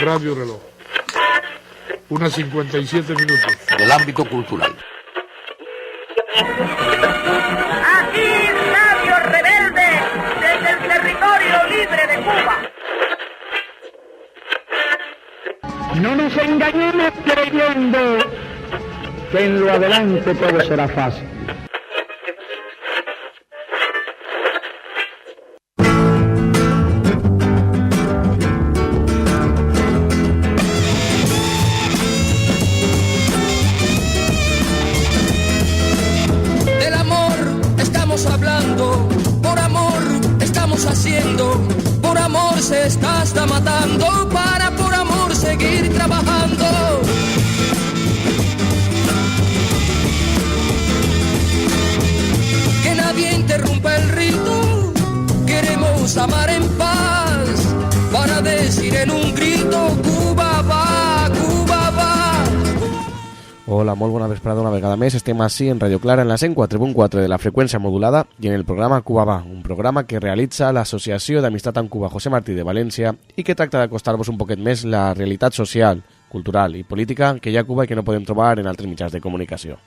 Radio Reloj. 1:57. Del ámbito cultural. Aquí Radio Rebelde, desde el territorio libre de Cuba. No nos engañemos creyendo que en lo adelante todo será fácil. Del amor estamos hablando, por amor estamos haciendo, por amor se está hasta matando, para por amor seguir trabajando. Que nadie interrumpa el rito, queremos amar en paz, para decir en un grito, Cuba va, Cuba va. Hola, molt bona vesprada una vegada més. Estem així en Radio Clara, en la 104.4 de la freqüència modulada i en el programa Cuba va, un programa que realitza l'Associació d'Amistat amb Cuba José Martí de València i que tracta d'acostar-vos un poquet més la realitat social, cultural i política que hi ha a Cuba i que no podem trobar en altres mitjans de comunicació.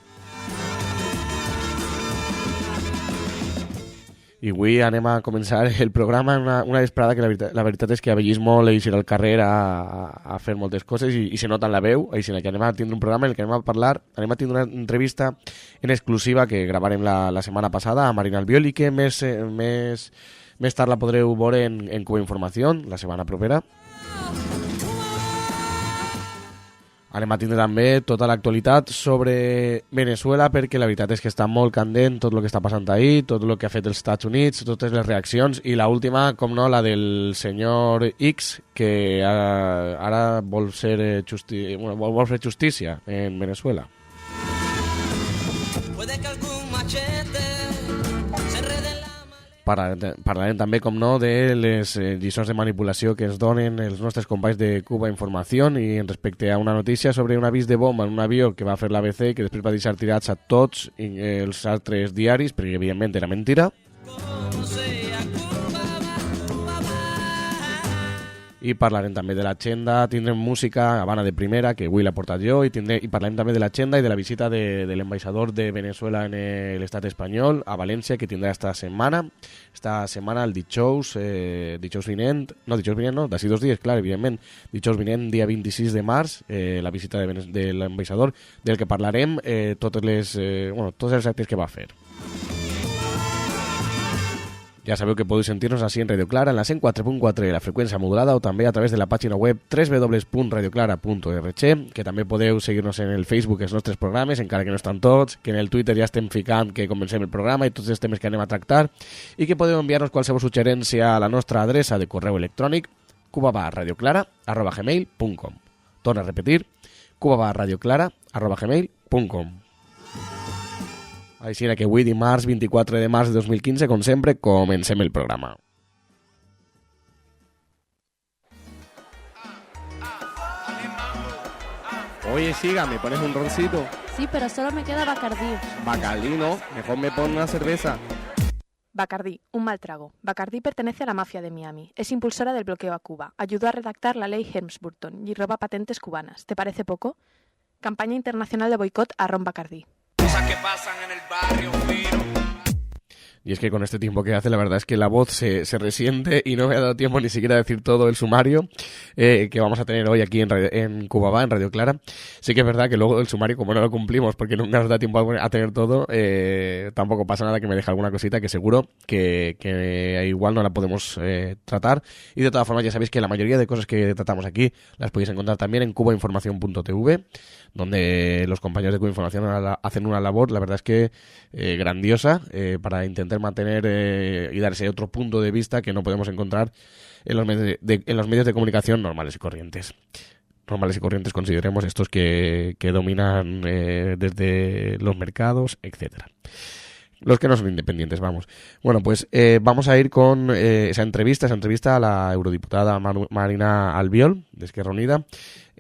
I avui anem a començar el programa en una vesprada que la veritat és que avellís molt eixir al carrer a fer moltes coses i se nota en la veu, així que anem a tindre un programa en el que anem a tindre una entrevista en exclusiva que gravarem la setmana passada a Marina Albiol i que més tard la podreu veure en Cuba Informació la setmana propera. Anem a tindre també tota l'actualitat sobre Venezuela perquè la veritat és que està molt candent tot el que està passant ahí, tot el que ha fet els Estats Units, totes les reaccions i l'última, com no, la del senyor X que ara vol fer justícia en Venezuela. Puede que algún machete se enrede en la... Parlarem també, com no, de les lliçons de manipulació que ens donen els nostres companys de Cuba Informació i respecte a una notícia sobre un avís de bomba en un avió que va fer l'ABC que després va deixar tirats a tots els altres diaris, perquè evidentment era mentira. I parlarem també de l'agenda, tindrem música Habana de primera, que avui l'ha portat jo, i parlarem també de l'agenda i de la visita de l'ambaixador de Venezuela en l'estat espanyol a València, que tindrà esta setmana el dijous vinent, d'ací 2 dies, clar, evidentment, dijous vinent, dia 26 de març, la visita de l'ambaixador, del que parlarem tots els actes que va fer. Ja sabeu que podeu sentir-nos així en Radio Clara, en la 104.4 de la freqüència modulada o també a través de la pàgina web www.radioclara.org, que també podeu seguir-nos en el Facebook, els nostres programes, encara que no estan tots, que en el Twitter ja estem ficant que comencem el programa i tots els temes que anem a tractar, i que podeu enviar-nos qualsevol suggerència a la nostra adreça de correu electrònic cubabarradioclara@gmail.com. Torno a repetir, cubabarradioclara@gmail.com. Així que avui, dimarts 24 de març de 2015, com sempre, comencem el programa. Oye, Siga, ¿me pones un roncito? Sí, pero solo me queda Bacardí. Bacardí, ¿no? Mejor me pon una cerveza. Bacardí, un mal trago. Bacardí pertenece a la mafia de Miami. Es impulsora del bloqueo a Cuba. Ayudó a redactar la ley Helms-Burton y roba patentes cubanas. ¿Te parece poco? Campaña internacional de boicot a Ron Bacardí. Cosas que pasan en el barrio fino. Y es que con este tiempo que hace, la verdad es que la voz se resiente y no me ha dado tiempo ni siquiera a decir todo el sumario que vamos a tener hoy aquí en Cuba va, en Radio Clara. Sí que es verdad que luego el sumario, como no lo cumplimos porque nunca nos da tiempo a tener todo, tampoco pasa nada que me deje alguna cosita que seguro que igual no la podemos tratar. Y de todas formas ya sabéis que la mayoría de cosas que tratamos aquí las podéis encontrar también en cubainformacion.tv, donde los compañeros de Cuba Información hacen una labor, la verdad es que grandiosa, para intentar mantener y dar ese otro punto de vista que no podemos encontrar en los medios de comunicación normales y corrientes. Normales y corrientes consideremos estos que dominan desde los mercados, etcétera. Los que no son independientes, vamos. Bueno, pues vamos a ir con esa entrevista a la eurodiputada Marina Albiol, de Esquerra Unida,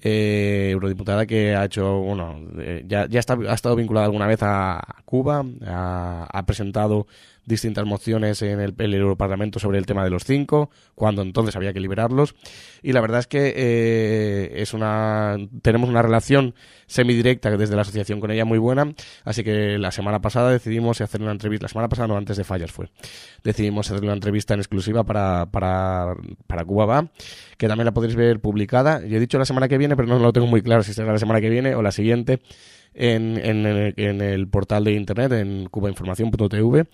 eurodiputada que ha hecho, ha estado vinculada alguna vez a Cuba, ha presentado distintas mociones en el Europarlamento sobre el tema de los 5, cuando entonces había que liberarlos. Y la verdad es que tenemos una relación semidirecta desde la asociación con ella muy buena, así que la semana pasada decidimos hacer una entrevista, la semana pasada no, antes de Fallas decidimos hacer una entrevista en exclusiva para Cuba Va, que también la podréis ver publicada. Yo he dicho la semana que viene, pero no lo tengo muy claro si será la semana que viene o la siguiente, en el portal de internet, en cubainformación.tv.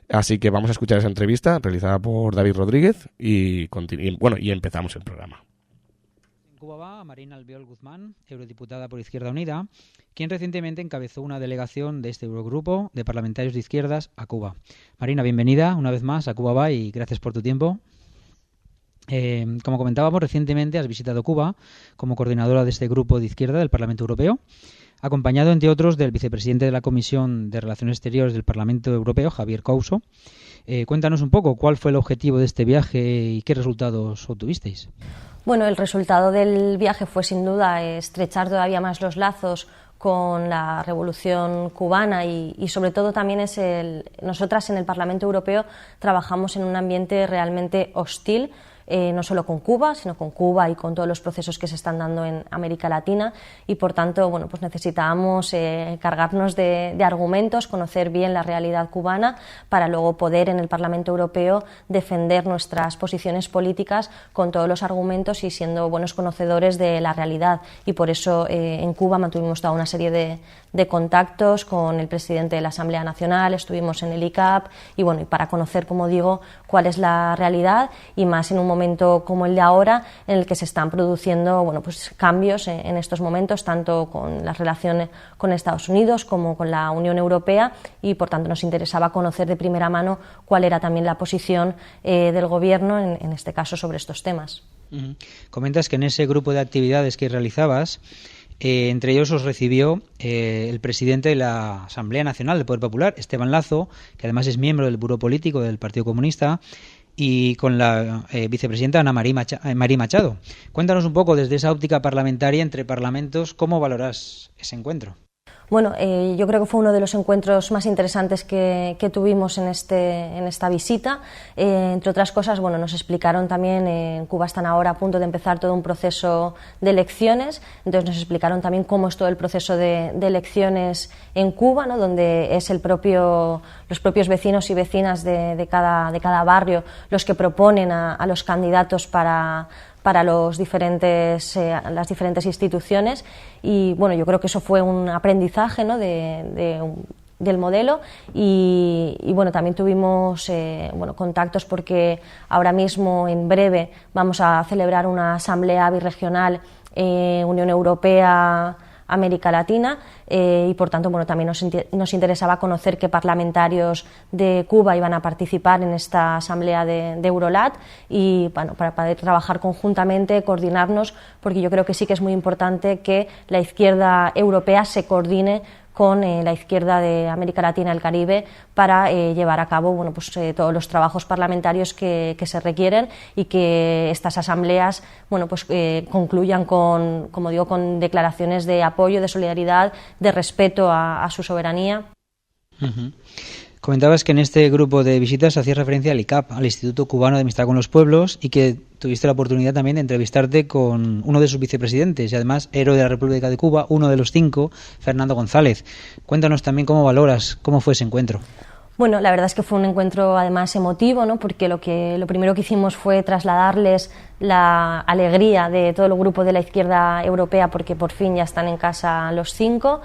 Así que vamos a escuchar esa entrevista realizada por David Rodríguez y empezamos el programa. En Cuba va Marina Albiol Guzmán, eurodiputada por Izquierda Unida, quien recientemente encabezó una delegación de este Eurogrupo de parlamentarios de izquierdas a Cuba. Marina, bienvenida una vez más a Cuba va y gracias por tu tiempo. Como comentábamos, recientemente has visitado Cuba como coordinadora de este grupo de izquierda del Parlamento Europeo, acompañado, entre otros, del vicepresidente de la Comisión de Relaciones Exteriores del Parlamento Europeo, Javier Couso. Cuéntanos un poco cuál fue el objetivo de este viaje y qué resultados obtuvisteis. Bueno, el resultado del viaje fue sin duda estrechar todavía más los lazos con la revolución cubana y sobre todo también nosotras en el Parlamento Europeo trabajamos en un ambiente realmente hostil, no solo con Cuba, sino con Cuba y con todos los procesos que se están dando en América Latina y por tanto pues necesitábamos cargarnos de argumentos, conocer bien la realidad cubana para luego poder en el Parlamento Europeo defender nuestras posiciones políticas con todos los argumentos y siendo buenos conocedores de la realidad y por eso en Cuba mantuvimos toda una serie de contactos con el presidente de la Asamblea Nacional, estuvimos en el ICAP y para conocer, como digo, cuál es la realidad y más en un momento como el de ahora en el que se están produciendo cambios en estos momentos tanto con las relaciones con Estados Unidos como con la Unión Europea y por tanto nos interesaba conocer de primera mano cuál era también la posición del gobierno en este caso sobre estos temas. Comentas que en ese grupo de actividades que realizabas entre ellos os recibió el presidente de la Asamblea Nacional del Poder Popular, Esteban Lazo, que además es miembro del Buró Político del Partido Comunista, y con la vicepresidenta Ana María Machado. Cuéntanos un poco desde esa óptica parlamentaria entre parlamentos, ¿cómo valoras ese encuentro? Bueno, yo creo que fue uno de los encuentros más interesantes que tuvimos en esta visita. Entre otras cosas, nos explicaron también, en Cuba están ahora a punto de empezar todo un proceso de elecciones, entonces nos explicaron también cómo es todo el proceso de elecciones en Cuba, ¿no? Donde es los propios vecinos y vecinas de cada barrio los que proponen a los candidatos para las diferentes instituciones y yo creo que eso fue un aprendizaje, ¿no? del modelo y también tuvimos contactos porque ahora mismo en breve vamos a celebrar una asamblea birregional Unión Europea América Latina y por tanto también nos interesaba conocer qué parlamentarios de Cuba iban a participar en esta asamblea de Eurolat y para poder trabajar conjuntamente, coordinarnos, porque yo creo que sí que es muy importante que la izquierda europea se coordine con la izquierda de América Latina y el Caribe para llevar a cabo todos los trabajos parlamentarios que se requieren y que estas asambleas concluyan con declaraciones de apoyo, de solidaridad, de respeto a su soberanía. Uh-huh. Comentabas que en este grupo de visitas hacías referencia al ICAP, al Instituto Cubano de Amistad con los Pueblos, y que tuviste la oportunidad también de entrevistarte con uno de sus vicepresidentes y además héroe de la República de Cuba, uno de los 5, Fernando González. Cuéntanos también cómo valoras, cómo fue ese encuentro. Bueno, la verdad es que fue un encuentro además emotivo, ¿no? Porque lo primero que hicimos fue trasladarles la alegría de todo el grupo de la izquierda europea porque por fin ya están en casa los 5.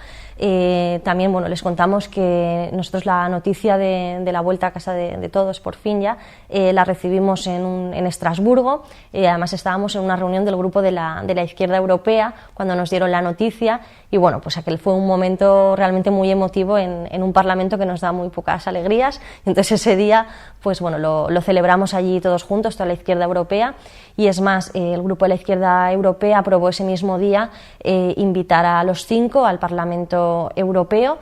También les contamos que nosotros la noticia de la vuelta a casa de todos por fin ya la recibimos en Estrasburgo. Además estábamos en una reunión del grupo de la izquierda europea cuando nos dieron la noticia y aquel fue un momento realmente muy emotivo en un parlamento que nos da muy pocas alegrías. Entonces ese día lo celebramos allí todos juntos, toda la izquierda europea, y y es más, el Grupo de la Izquierda Europea aprobó ese mismo día invitar a los 5 al Parlamento Europeo.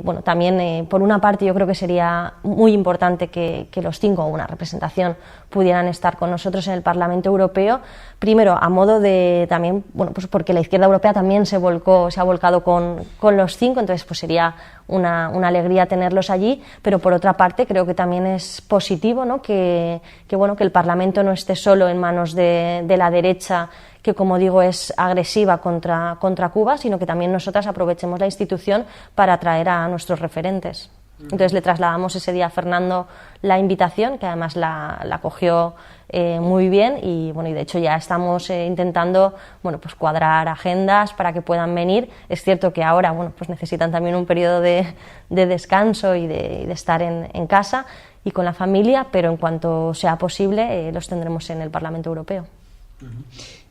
Bueno, también por una parte yo creo que sería muy importante que los 5, una representación, pudieran estar con nosotros en el Parlamento Europeo, primero a modo de también, bueno, pues porque la izquierda europea también se ha volcado con los 5, entonces pues sería una alegría tenerlos allí, pero por otra parte creo que también es positivo, ¿no? que el Parlamento no esté solo en manos de la derecha, que como digo es agresiva contra Cuba, sino que también nosotras aprovechemos la institución para atraer a nuestros referentes. Entonces le trasladamos ese día a Fernando la invitación, que además la cogió muy bien, y bueno, y de hecho ya estamos intentando, bueno, pues cuadrar agendas para que puedan venir. Es cierto que ahora, bueno, pues necesitan también un periodo de descanso y de estar en casa y con la familia, pero en cuanto sea posible los tendremos en el Parlamento Europeo.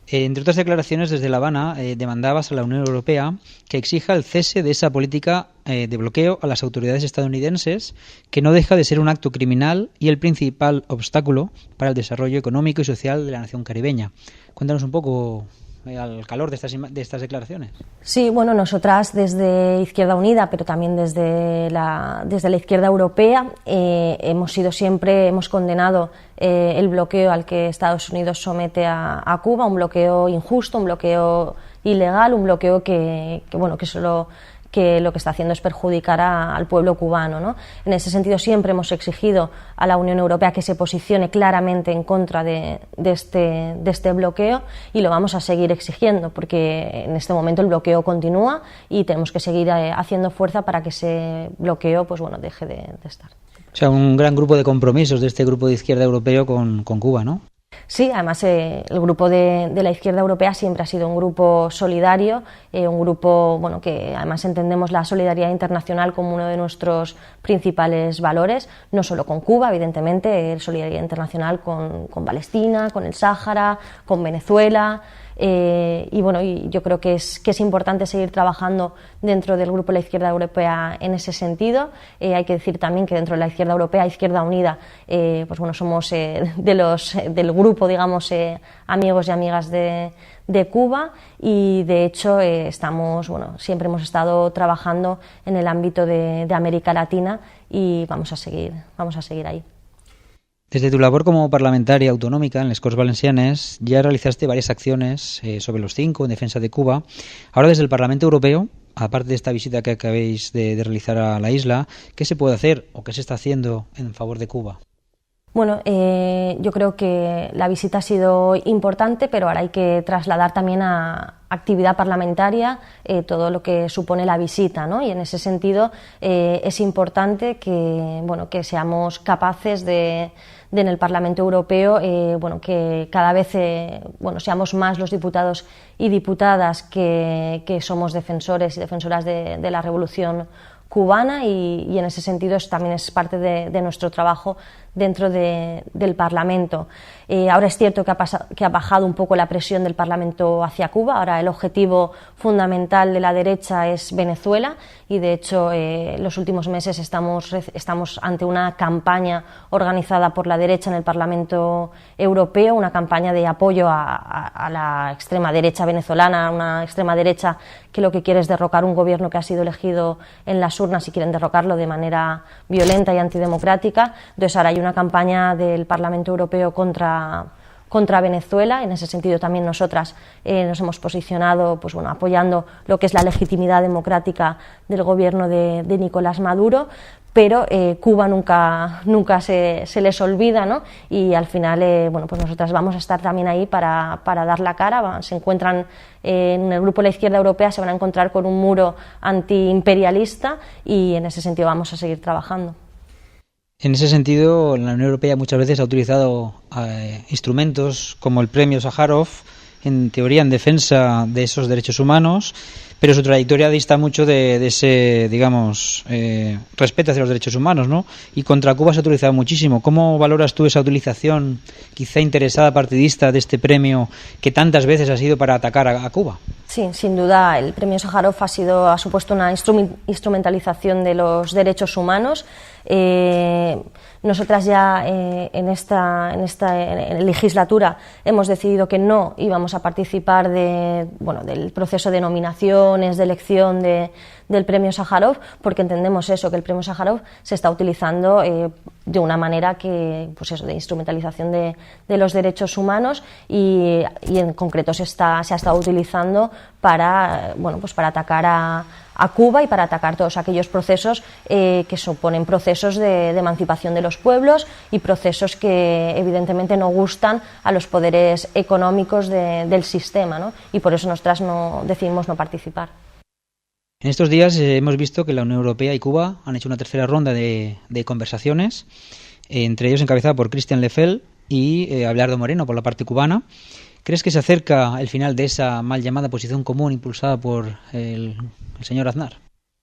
Entre otras declaraciones, desde La Habana demandabas a la Unión Europea que exija el cese de esa política de bloqueo a las autoridades estadounidenses, que no deja de ser un acto criminal y el principal obstáculo para el desarrollo económico y social de la nación caribeña. Cuéntanos un poco al calor de estas declaraciones. Sí, bueno, nosotras desde Izquierda Unida, pero también desde la Izquierda Europea, hemos condenado el bloqueo al que Estados Unidos somete a Cuba, un bloqueo injusto, un bloqueo ilegal, un bloqueo que lo que está haciendo es perjudicar al pueblo cubano, ¿no? En ese sentido siempre hemos exigido a la Unión Europea que se posicione claramente en contra de este bloqueo, y lo vamos a seguir exigiendo porque en este momento el bloqueo continúa y tenemos que seguir haciendo fuerza para que ese bloqueo deje de estar. O sea, un gran grupo de compromisos de este grupo de izquierda europeo con Cuba, ¿no? Sí, además el grupo de la izquierda europea siempre ha sido un grupo solidario, un grupo que además entendemos la solidaridad internacional como uno de nuestros principales valores, no solo con Cuba, evidentemente, solidaridad internacional con Palestina, con el Sáhara, con Venezuela. Y yo creo que es importante seguir trabajando dentro del grupo de la izquierda europea en ese sentido. Hay que decir también que dentro de la izquierda europea, Izquierda Unida, somos del grupo, digamos, amigos y amigas de Cuba, y de hecho siempre hemos estado trabajando en el ámbito de América Latina, y vamos a seguir ahí. Desde tu labor como parlamentaria autonómica en les Corts Valencianes ya realizaste varias acciones sobre los 5 en defensa de Cuba. Ahora desde el Parlamento Europeo, aparte de esta visita que acabéis de realizar a la isla, ¿qué se puede hacer o qué se está haciendo en favor de Cuba? Bueno, yo creo que la visita ha sido importante, pero ahora hay que trasladar también a actividad parlamentaria todo lo que supone la visita, ¿no? Y en ese sentido es importante que seamos capaces de en el Parlamento Europeo que cada vez seamos más los diputados y diputadas que somos defensores y defensoras de la revolución cubana, y en ese sentido también es parte de nuestro trabajo dentro del Parlamento. Ahora es cierto que ha bajado un poco la presión del Parlamento hacia Cuba. Ahora el objetivo fundamental de la derecha es Venezuela, y de hecho los últimos meses estamos ante una campaña organizada por la derecha en el Parlamento Europeo, una campaña de apoyo a la extrema derecha venezolana, una extrema derecha que lo que quiere es derrocar un gobierno que ha sido elegido en las urnas, y quieren derrocarlo de manera violenta y antidemocrática. Entonces ahora hay una campaña del Parlamento Europeo contra Venezuela. En ese sentido también nosotras nos hemos posicionado apoyando lo que es la legitimidad democrática del gobierno de Nicolás Maduro, pero Cuba nunca se les olvida, ¿no? Y al final nosotras vamos a estar también ahí para dar la cara. Se encuentran en el grupo de la izquierda europea, se van a encontrar con un muro antiimperialista, y en ese sentido vamos a seguir trabajando. En ese sentido, la Unión Europea muchas veces ha utilizado instrumentos como el premio Sájarov, en teoría en defensa de esos derechos humanos, pero su trayectoria dista mucho de ese, digamos, respeto hacia los derechos humanos, ¿no? Y contra Cuba se ha utilizado muchísimo. ¿Cómo valoras tú esa utilización, quizá interesada, partidista, de este premio que tantas veces ha sido para atacar a Cuba? Sí, sin duda, el premio Sájarov ha supuesto una instrumentalización de los derechos humanos. Nosotras ya en esta legislatura hemos decidido que no íbamos a participar del proceso de nominaciones, de elección del premio Sájarov, porque entendemos eso, que el premio Sájarov se está utilizando de una manera que, pues eso, de instrumentalización de los derechos humanos y en concreto se ha estado utilizando para atacar a Cuba y para atacar todos aquellos procesos que suponen procesos de emancipación de los pueblos y procesos que evidentemente no gustan a los poderes económicos del sistema, ¿no? Y por eso nosotras decidimos no participar. En estos días hemos visto que la Unión Europea y Cuba han hecho una tercera ronda de conversaciones, entre ellos encabezada por Christian Leffel y Abelardo Moreno por la parte cubana. ¿Crees que se acerca el final de esa mal llamada posición común impulsada por el señor Aznar?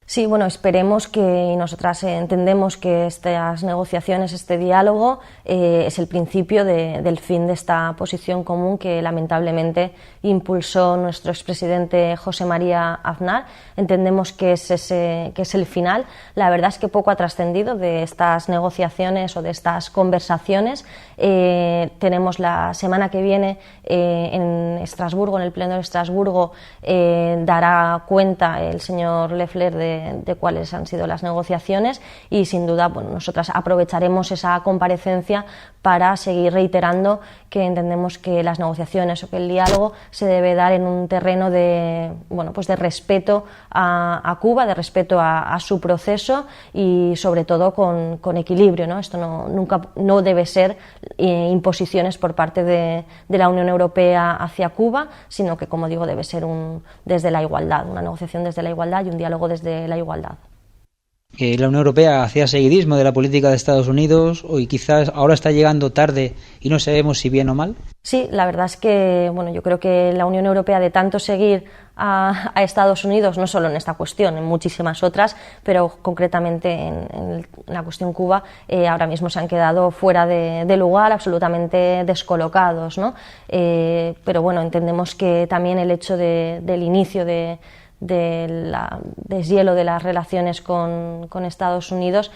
Sí, bueno, esperemos y nosotras entendemos que estas negociaciones, este diálogo, es el principio del fin de esta posición común que lamentablemente impulsó nuestro expresidente José María Aznar. Entendemos que es el final. La verdad es que poco ha trascendido de estas negociaciones o de estas conversaciones. Tenemos la semana que viene en Estrasburgo, en el Pleno de Estrasburgo, dará cuenta el señor Leffler de cuáles han sido las negociaciones y sin duda nosotras aprovecharemos esa comparecencia para seguir reiterando que entendemos que las negociaciones o que el diálogo se debe dar en un terreno de respeto a Cuba, de respeto a su proceso y sobre todo con equilibrio, ¿no? Esto no debe ser imposiciones por parte de la Unión Europea hacia Cuba, sino que, como digo, debe ser desde la igualdad, una negociación desde la igualdad y un diálogo desde la igualdad. La Unión Europea hacía seguidismo de la política de Estados Unidos y quizás ahora está llegando tarde y no sabemos si bien o mal. Sí, la verdad es que yo creo que la Unión Europea, de tanto seguir a Estados Unidos, no solo en esta cuestión, en muchísimas otras, pero concretamente en la cuestión Cuba, ahora mismo se han quedado fuera de lugar, absolutamente descolocados, ¿no? Pero bueno, entendemos que también el hecho del inicio del deshielo de las relaciones con Estados Unidos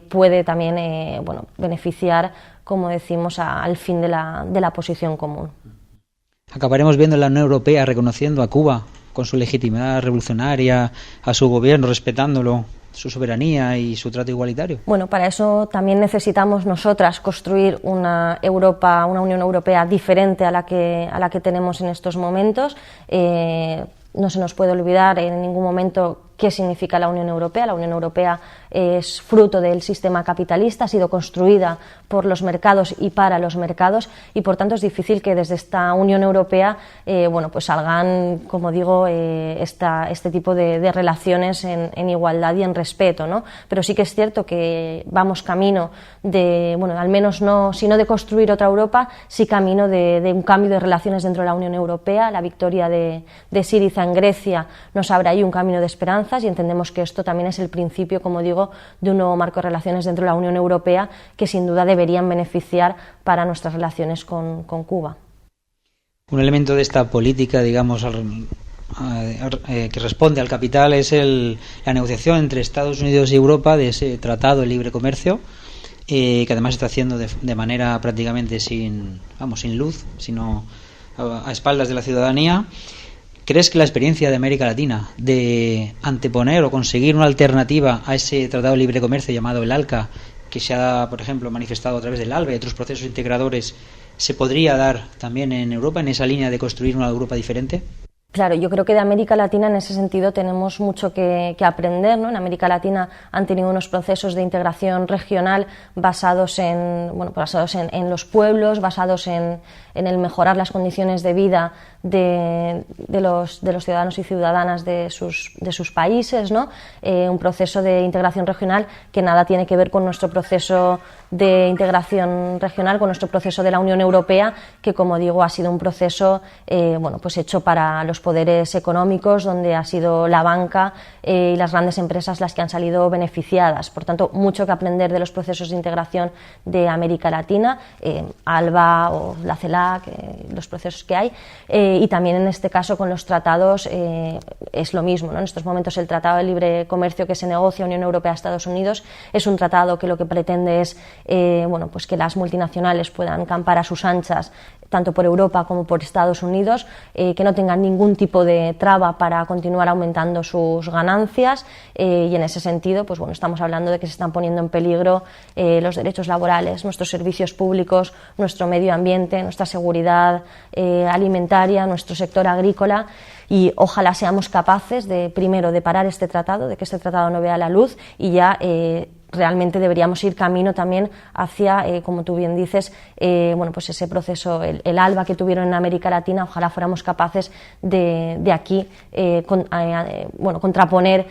puede también beneficiar, como decimos, al fin de la posición común. Acabaremos viendo la Unión Europea reconociendo a Cuba con su legitimidad revolucionaria, a su gobierno respetándolo, su soberanía y su trato igualitario. Bueno, para eso también necesitamos nosotras construir una Unión Europea diferente a la que tenemos en estos momentos. No se nos puede olvidar en ningún momento qué significa la Unión Europea. La Unión Europea es fruto del sistema capitalista, ha sido construida por los mercados y para los mercados y por tanto es difícil que desde esta Unión Europea salgan, como digo, este tipo de relaciones en igualdad y en respeto, ¿no? Pero sí que es cierto que vamos camino al menos si no de construir otra Europa, sí camino de un cambio de relaciones dentro de la Unión Europea. La victoria de Syriza en Grecia nos abre ahí un camino de esperanza y entendemos que esto también es el principio, como digo, de un nuevo marco de relaciones dentro de la Unión Europea que sin duda deberían beneficiar para nuestras relaciones con Cuba. Un elemento de esta política, digamos, que responde al capital es la negociación entre Estados Unidos y Europa de ese tratado de libre comercio, que además se está haciendo de manera prácticamente sin luz, sino a espaldas de la ciudadanía. ¿Crees que la experiencia de América Latina de anteponer o conseguir una alternativa a ese tratado de libre comercio llamado el ALCA, que se ha, por ejemplo, manifestado a través del ALBA y otros procesos integradores, se podría dar también en Europa, en esa línea de construir una Europa diferente? Claro, yo creo que de América Latina en ese sentido tenemos mucho que aprender, ¿no? En América Latina han tenido unos procesos de integración regional basados en los pueblos, basados en en el mejorar las condiciones de vida de los ciudadanos y ciudadanas de sus países, ¿no? Un proceso de integración regional que nada tiene que ver con nuestro proceso de integración regional, con nuestro proceso de la Unión Europea, que, como digo, ha sido un proceso pues hecho para los poderes económicos, donde ha sido la banca y las grandes empresas las que han salido beneficiadas. Por tanto, mucho que aprender de los procesos de integración de América Latina, ALBA o la CELAC, los procesos que hay, y también en este caso con los tratados es lo mismo, ¿no? En estos momentos el Tratado de Libre Comercio que se negocia Unión Europea-Estados Unidos es un tratado que lo que pretende es pues que las multinacionales puedan campar a sus anchas tanto por Europa como por Estados Unidos, que no tengan ningún tipo de traba para continuar aumentando sus ganancias, y en ese sentido pues estamos hablando de que se están poniendo en peligro los derechos laborales, nuestros servicios públicos, nuestro medio ambiente, nuestra seguridad alimentaria, nuestro sector agrícola, y ojalá seamos capaces de, primero, de parar este tratado, de que este tratado no vea la luz, y ya realmente deberíamos ir camino también hacia, como tú bien dices, pues ese proceso, el ALBA que tuvieron en América Latina. Ojalá fuéramos capaces de aquí contraponer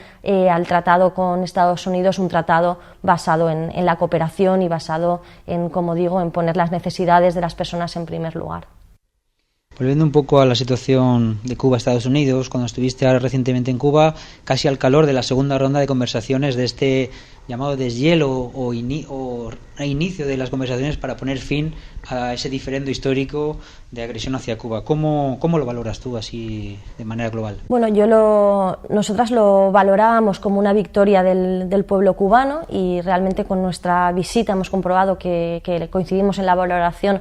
al tratado con Estados Unidos, un tratado basado en la cooperación y basado en, como digo, en poner las necesidades de las personas en primer lugar. Volviendo un poco a la situación de Cuba-Estados Unidos, cuando estuviste ahora recientemente en Cuba, casi al calor de la segunda ronda de conversaciones de este llamado deshielo o inicio de las conversaciones para poner fin a ese diferendo histórico de agresión hacia Cuba. ¿Cómo lo valoras tú así de manera global? Bueno, nosotras lo valorábamos como una victoria del pueblo cubano, y realmente con nuestra visita hemos comprobado que coincidimos en la valoración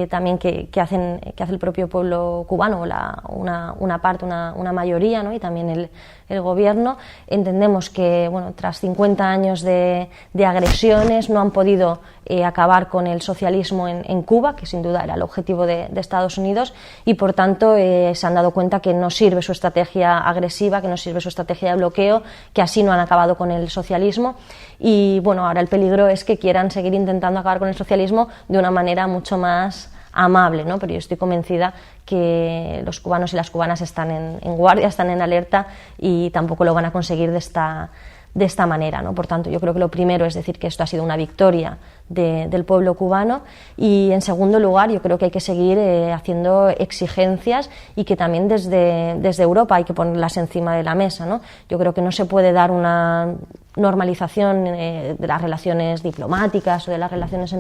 también que hace el propio pueblo cubano, una parte, una mayoría, ¿no? Y también el gobierno. Entendemos que tras 50 años de agresiones no han podido acabar con el socialismo en Cuba, que sin duda era el objetivo de Estados Unidos, y por tanto se han dado cuenta que no sirve su estrategia agresiva, que no sirve su estrategia de bloqueo, que así no han acabado con el socialismo. Y ahora el peligro es que quieran seguir intentando acabar con el socialismo de una manera mucho más amable, ¿no? Pero yo estoy convencida que los cubanos y las cubanas están en guardia, están en alerta, y tampoco lo van a conseguir de esta manera, ¿no? Por tanto, yo creo que lo primero es decir que esto ha sido una victoria del pueblo cubano, y en segundo lugar yo creo que hay que seguir haciendo exigencias, y que también desde Europa hay que ponerlas encima de la mesa, ¿no? Yo creo que no se puede dar una normalización de las relaciones diplomáticas o de las relaciones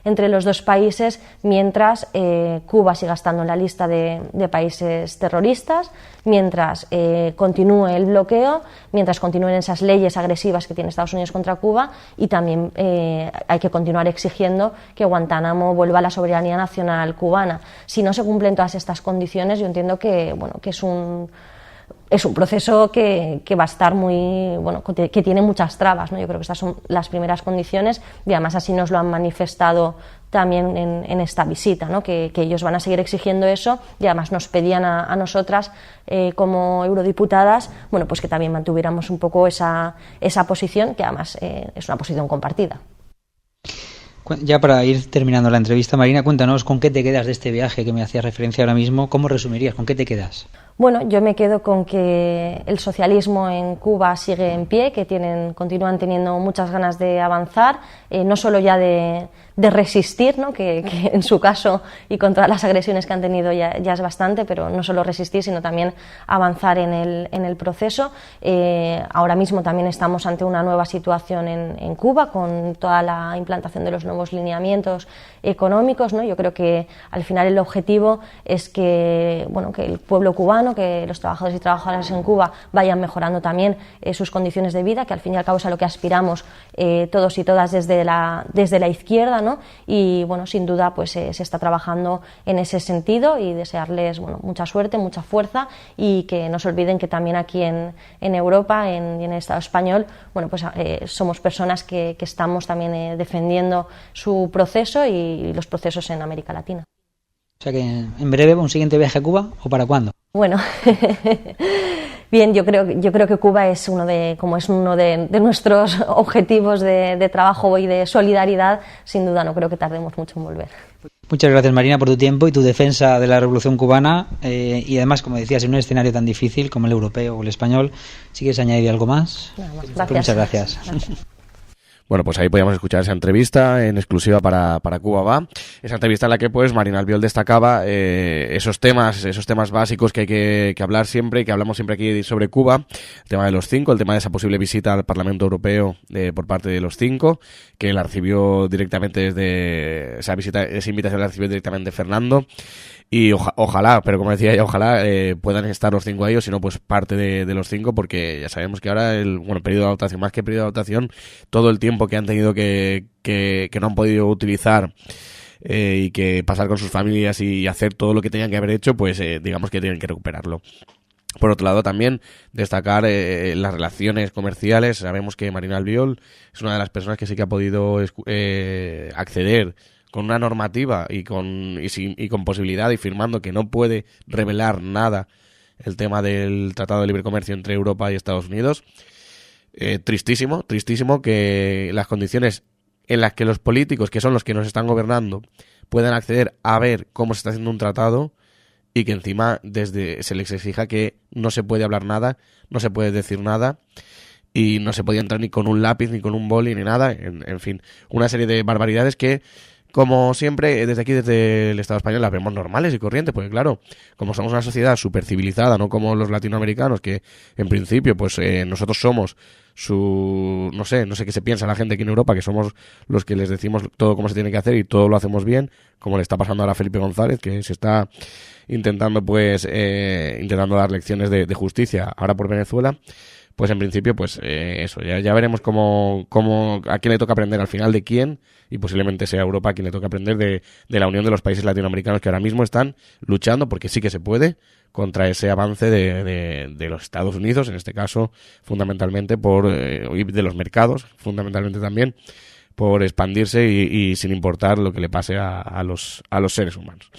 entre los dos países mientras Cuba siga estando en la lista de países terroristas, mientras continúe el bloqueo, mientras continúen esas leyes agresivas que tiene Estados Unidos contra Cuba, y también hay que continuar exigiendo que Guantánamo vuelva a la soberanía nacional cubana. Si no se cumplen todas estas condiciones, yo entiendo que es un proceso que va a estar que tiene muchas trabas, ¿no? Yo creo que estas son las primeras condiciones, y además así nos lo han manifestado también en esta visita, ¿no? Que ellos van a seguir exigiendo eso, y además nos pedían a nosotras como eurodiputadas, pues que también mantuviéramos un poco esa posición, que además es una posición compartida. Ya para ir terminando la entrevista, Marina, cuéntanos con qué te quedas de este viaje que me hacías referencia ahora mismo. ¿Cómo resumirías? ¿Con qué te quedas? Bueno, yo me quedo con que el socialismo en Cuba sigue en pie, que continúan teniendo muchas ganas de avanzar, no solo ya de resistir, ¿no? que en su caso y con todas las agresiones que han tenido ya es bastante, pero no solo resistir, sino también avanzar en el proceso. Ahora mismo también estamos ante una nueva situación en Cuba, con toda la implantación de los nuevos lineamientos económicos, ¿no? Yo creo que al final el objetivo es que el pueblo cubano, que los trabajadores y trabajadoras en Cuba vayan mejorando también sus condiciones de vida, que al fin y al cabo es a lo que aspiramos todos y todas desde la izquierda, ¿no? Y sin duda pues se está trabajando en ese sentido, y desearles mucha suerte, mucha fuerza, y que no se olviden que también aquí en Europa y en el Estado español somos personas que estamos también defendiendo su proceso y los procesos en América Latina. O sea que en breve un siguiente viaje a Cuba, ¿o para cuándo? Bueno, bien, yo creo que Cuba es uno de nuestros objetivos de trabajo y de solidaridad. Sin duda no creo que tardemos mucho en volver. Muchas gracias, Marina, por tu tiempo y tu defensa de la Revolución Cubana. Y además, como decías, en un escenario tan difícil como el europeo o el español, ¿sí quieres añadir algo más? Gracias. Pues muchas gracias. Bueno, pues ahí podíamos escuchar esa entrevista en exclusiva para Cuba Va. Esa entrevista en la que pues Marina Albiol destacaba esos temas básicos que hay que hablar siempre, que hablamos siempre aquí sobre Cuba. El tema de los 5, el tema de esa posible visita al Parlamento Europeo por parte de los 5, que la recibió directamente desde esa invitación la recibió directamente Fernando. Y ojalá, pero como decía ella, ojalá puedan estar los 5 ahí, o si no, pues parte de los 5, porque ya sabemos que ahora el periodo de adaptación, más que periodo de adaptación, todo el tiempo que han tenido que no han podido utilizar y que pasar con sus familias y hacer todo lo que tenían que haber hecho, pues digamos que tienen que recuperarlo. Por otro lado, también destacar las relaciones comerciales. Sabemos que Marina Albiol es una de las personas que sí que ha podido acceder con una normativa y con posibilidad y firmando que no puede revelar nada el tema del Tratado de Libre Comercio entre Europa y Estados Unidos. Tristísimo que las condiciones en las que los políticos, que son los que nos están gobernando, puedan acceder a ver cómo se está haciendo un tratado y que encima se les exija que no se puede hablar nada, no se puede decir nada y no se podía entrar ni con un lápiz, ni con un boli, ni nada. En fin, una serie de barbaridades que, como siempre, desde el Estado español las vemos normales y corrientes, porque claro, como somos una sociedad súper civilizada, no como los latinoamericanos, que en principio pues nosotros somos no sé qué se piensa la gente aquí en Europa, que somos los que les decimos todo cómo se tiene que hacer y todo lo hacemos bien, como le está pasando ahora a Felipe González, que se está intentando dar lecciones de justicia ahora por Venezuela. Pues en principio, pues eso, ya veremos cómo a quién le toca aprender al final de quién, y posiblemente sea Europa a quien le toca aprender de la unión de los países latinoamericanos que ahora mismo están luchando, porque sí que se puede, contra ese avance de los Estados Unidos, en este caso fundamentalmente y de los mercados, fundamentalmente también por expandirse y sin importar lo que le pase a los seres humanos.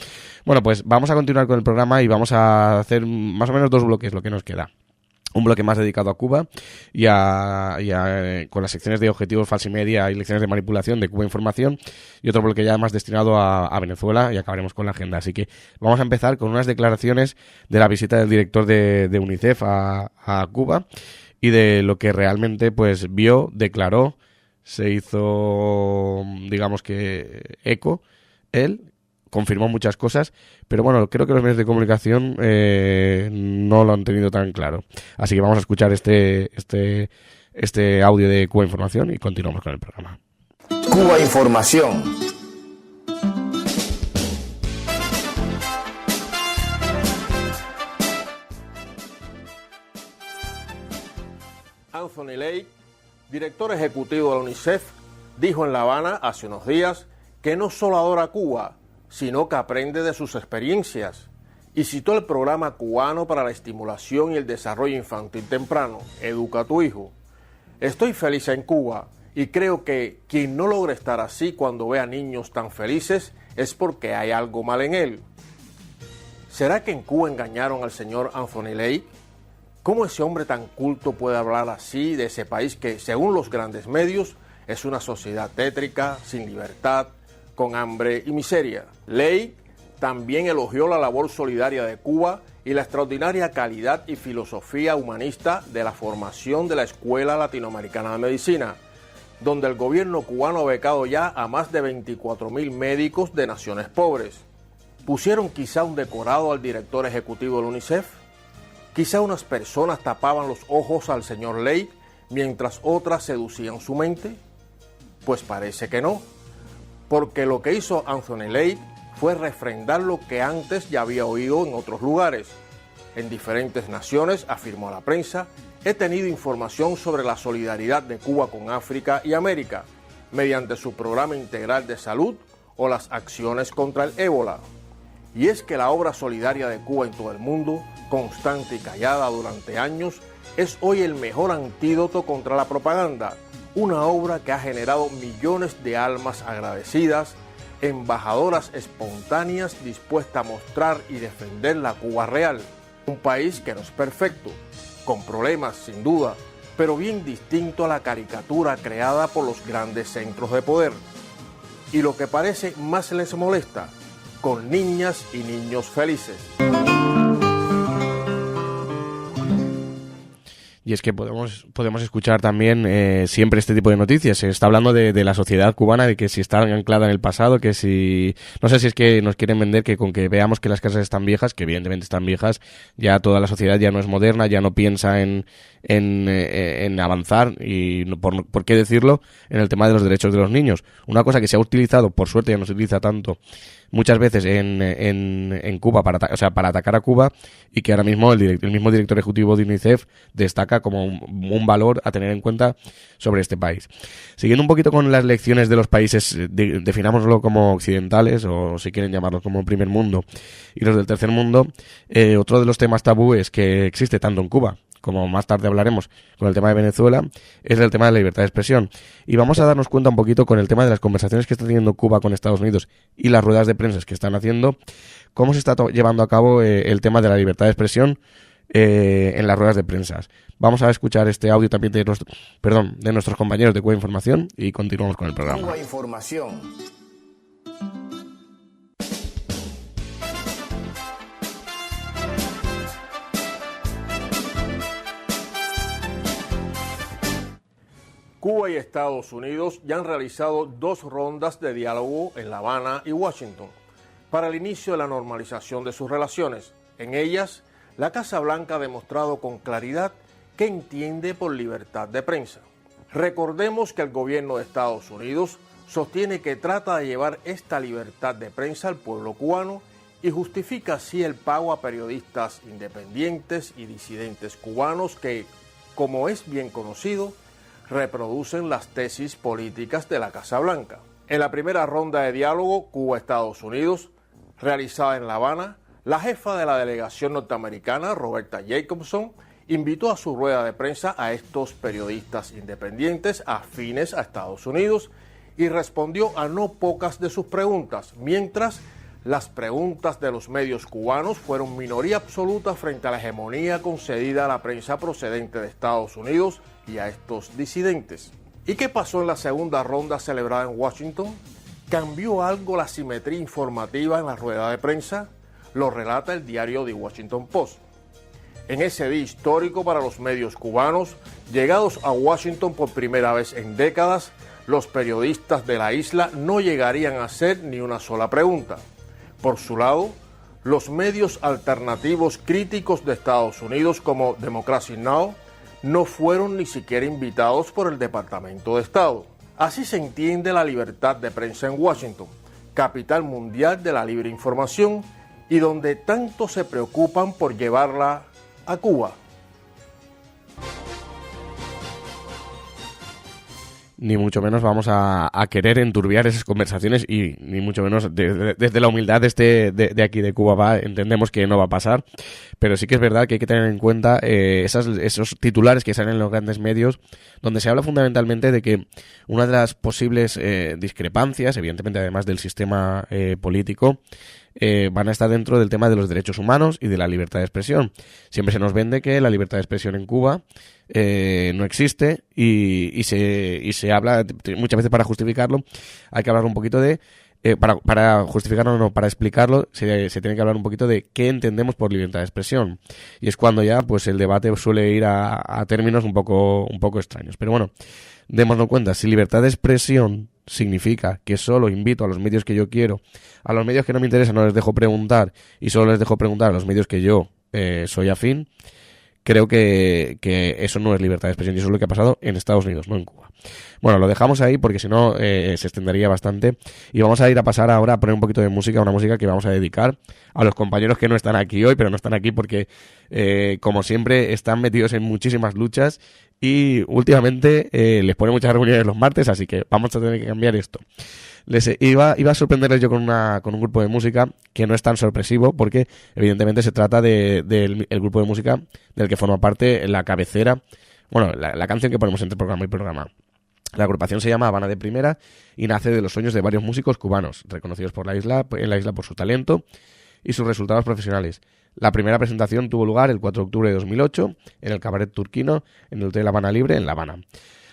Bueno, pues vamos a continuar con el programa y vamos a hacer más o menos 2 bloques, lo que nos queda. Un bloque más dedicado a Cuba y con las secciones de objetivos falsimedia y lecciones de manipulación de Cuba Información, y otro bloque ya más destinado a Venezuela, y acabaremos con la agenda. Así que vamos a empezar con unas declaraciones de la visita del director de UNICEF a Cuba y de lo que realmente pues vio, declaró, se hizo, digamos que eco él. Confirmó muchas cosas, pero bueno, creo que los medios de comunicación no lo han tenido tan claro. Así que vamos a escuchar este audio de Cuba Información y continuamos con el programa. Cuba Información. Anthony Lake, director ejecutivo de la UNICEF, dijo en La Habana hace unos días que no solo adora a Cuba, sino que aprende de sus experiencias, y citó el programa cubano para la estimulación y el desarrollo infantil temprano, Educa a tu hijo. Estoy feliz en Cuba y creo que quien no logra estar así cuando ve a niños tan felices es porque hay algo mal en él. ¿Será que en Cuba engañaron al señor Anthony Lake? ¿Cómo ese hombre tan culto puede hablar así de ese país que, según los grandes medios, es una sociedad tétrica, sin libertad, con hambre y miseria? Lake también elogió la labor solidaria de Cuba y la extraordinaria calidad y filosofía humanista de la formación de la Escuela Latinoamericana de Medicina, donde el gobierno cubano ha becado ya a más de 24.000 médicos de naciones pobres. ¿Pusieron quizá un decorado al director ejecutivo de la UNICEF? ¿Quizá unas personas tapaban los ojos al señor Lake mientras otras seducían su mente? Pues parece que no, porque lo que hizo Anthony Lake fue refrendar lo que antes ya había oído en otros lugares. En diferentes naciones, afirmó a la prensa, he tenido información sobre la solidaridad de Cuba con África y América, mediante su programa integral de salud o las acciones contra el ébola. Y es que la obra solidaria de Cuba en todo el mundo, constante y callada durante años, es hoy el mejor antídoto contra la propaganda, una obra que ha generado millones de almas agradecidas, embajadoras espontáneas dispuestas a mostrar y defender la Cuba real. Un país que no es perfecto, con problemas sin duda, pero bien distinto a la caricatura creada por los grandes centros de poder. Y lo que parece más les molesta con niñas y niños felices. Y es que podemos escuchar también siempre este tipo de noticias. Se está hablando de la sociedad cubana, de que si está anclada en el pasado, que si... No sé si es que nos quieren vender que con que veamos que las casas están viejas, que evidentemente están viejas, ya toda la sociedad ya no es moderna, ya no piensa en avanzar y, por qué decirlo, en el tema de los derechos de los niños. Una cosa que se ha utilizado, por suerte ya no se utiliza tanto, muchas veces en Cuba para atacar a Cuba, y que ahora mismo el mismo director ejecutivo de UNICEF destaca como un valor a tener en cuenta sobre este país. Siguiendo un poquito con las lecciones de los países, definámoslo como occidentales, o si quieren llamarlos como primer mundo, y los del tercer mundo, otro de los temas tabúes que existe tanto en Cuba, como más tarde hablaremos con el tema de Venezuela, es el tema de la libertad de expresión. Y vamos a darnos cuenta un poquito con el tema de las conversaciones que está teniendo Cuba con Estados Unidos y las ruedas de prensa que están haciendo, cómo se está llevando a cabo el tema de la libertad de expresión en las ruedas de prensa. Vamos a escuchar este audio también de nuestros compañeros de Cuba Información y continuamos con el programa. Cuba Información. Cuba y Estados Unidos ya han realizado 2 rondas de diálogo en La Habana y Washington para el inicio de la normalización de sus relaciones. En ellas, la Casa Blanca ha demostrado con claridad qué entiende por libertad de prensa. Recordemos que el gobierno de Estados Unidos sostiene que trata de llevar esta libertad de prensa al pueblo cubano y justifica así el pago a periodistas independientes y disidentes cubanos que, como es bien conocido, reproducen las tesis políticas de la Casa Blanca. En la primera ronda de diálogo Cuba-Estados Unidos, realizada en La Habana, la jefa de la delegación norteamericana, Roberta Jacobson, invitó a su rueda de prensa a estos periodistas independientes afines a Estados Unidos y respondió a no pocas de sus preguntas, mientras las preguntas de los medios cubanos fueron minoría absoluta frente a la hegemonía concedida a la prensa procedente de Estados Unidos y a estos disidentes. ¿Y qué pasó en la segunda ronda celebrada en Washington? ¿Cambió algo la simetría informativa en la rueda de prensa? Lo relata el diario The Washington Post. En ese día histórico para los medios cubanos, llegados a Washington por primera vez en décadas, los periodistas de la isla no llegarían a hacer ni una sola pregunta. Por su lado, los medios alternativos críticos de Estados Unidos como Democracy Now! No fueron ni siquiera invitados por el Departamento de Estado. Así se entiende la libertad de prensa en Washington, capital mundial de la libre información y donde tanto se preocupan por llevarla a Cuba. Ni mucho menos vamos a querer enturbiar esas conversaciones y ni mucho menos desde la humildad de aquí de Cuba entendemos que no va a pasar, pero sí que es verdad que hay que tener en cuenta esos titulares que salen en los grandes medios donde se habla fundamentalmente de que una de las posibles discrepancias, evidentemente además del sistema político, van a estar dentro del tema de los derechos humanos y de la libertad de expresión. Siempre se nos vende que la libertad de expresión en Cuba no existe y se habla, muchas veces para justificarlo, hay que hablar un poquito de, para justificarlo no, para explicarlo, se tiene que hablar un poquito de qué entendemos por libertad de expresión. Y es cuando ya pues el debate suele ir a términos un poco extraños. Pero bueno, démonos cuenta, si libertad de expresión significa que solo invito a los medios que yo quiero, a los medios que no me interesan no les dejo preguntar y solo les dejo preguntar a los medios que yo soy afín, creo que eso no es libertad de expresión y eso es lo que ha pasado en Estados Unidos, no en Cuba. Bueno, lo dejamos ahí porque si no se extendería bastante y vamos a ir a pasar ahora a poner un poquito de música, una música que vamos a dedicar a los compañeros que no están aquí hoy, pero no están aquí porque como siempre están metidos en muchísimas luchas y últimamente les pone muchas reuniones los martes, así que vamos a tener que cambiar esto. Iba a sorprenderles yo con un grupo de música que no es tan sorpresivo porque evidentemente se trata del grupo de música del que forma parte la cabecera, bueno, la canción que ponemos entre programa y programa. La agrupación se llama Habana de Primera y nace de los sueños de varios músicos cubanos, reconocidos en la isla por su talento y sus resultados profesionales. La primera presentación tuvo lugar el 4 de octubre de 2008 en el Cabaret Turquino, en el Hotel Habana Libre, en La Habana.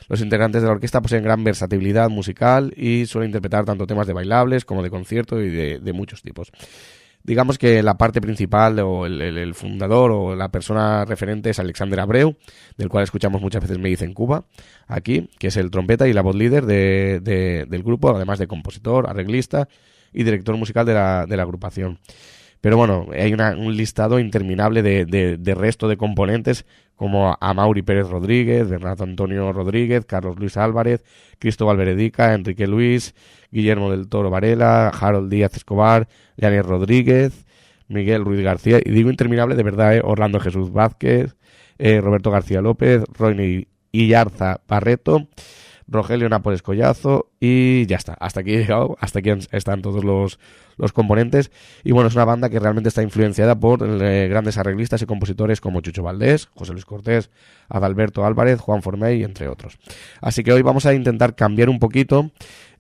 Los integrantes de la orquesta poseen gran versatilidad musical y suelen interpretar tanto temas de bailables como de concierto y de muchos tipos. Digamos que la parte principal o el fundador o la persona referente es Alexander Abreu, del cual escuchamos muchas veces Me Dicen Cuba, aquí, que es el trompeta y la voz líder del grupo, además de compositor, arreglista y director musical de la agrupación. Pero bueno, hay un listado interminable de resto de componentes, como Amaury Pérez Rodríguez, Bernardo Antonio Rodríguez, Carlos Luis Álvarez, Cristóbal Veredica, Enrique Luis, Guillermo del Toro Varela, Harold Díaz Escobar, Yanis Rodríguez, Miguel Ruiz García, y digo interminable de verdad, Orlando Jesús Vázquez, Roberto García López, Roine Illarza Barreto, Rogelio Nápoles Collazo, y ya está. Hasta aquí he llegado, hasta aquí están todos los componentes. Y bueno, es una banda que realmente está influenciada por grandes arreglistas y compositores como Chucho Valdés, José Luis Cortés, Adalberto Álvarez, Juan Formey, entre otros. Así que hoy vamos a intentar cambiar un poquito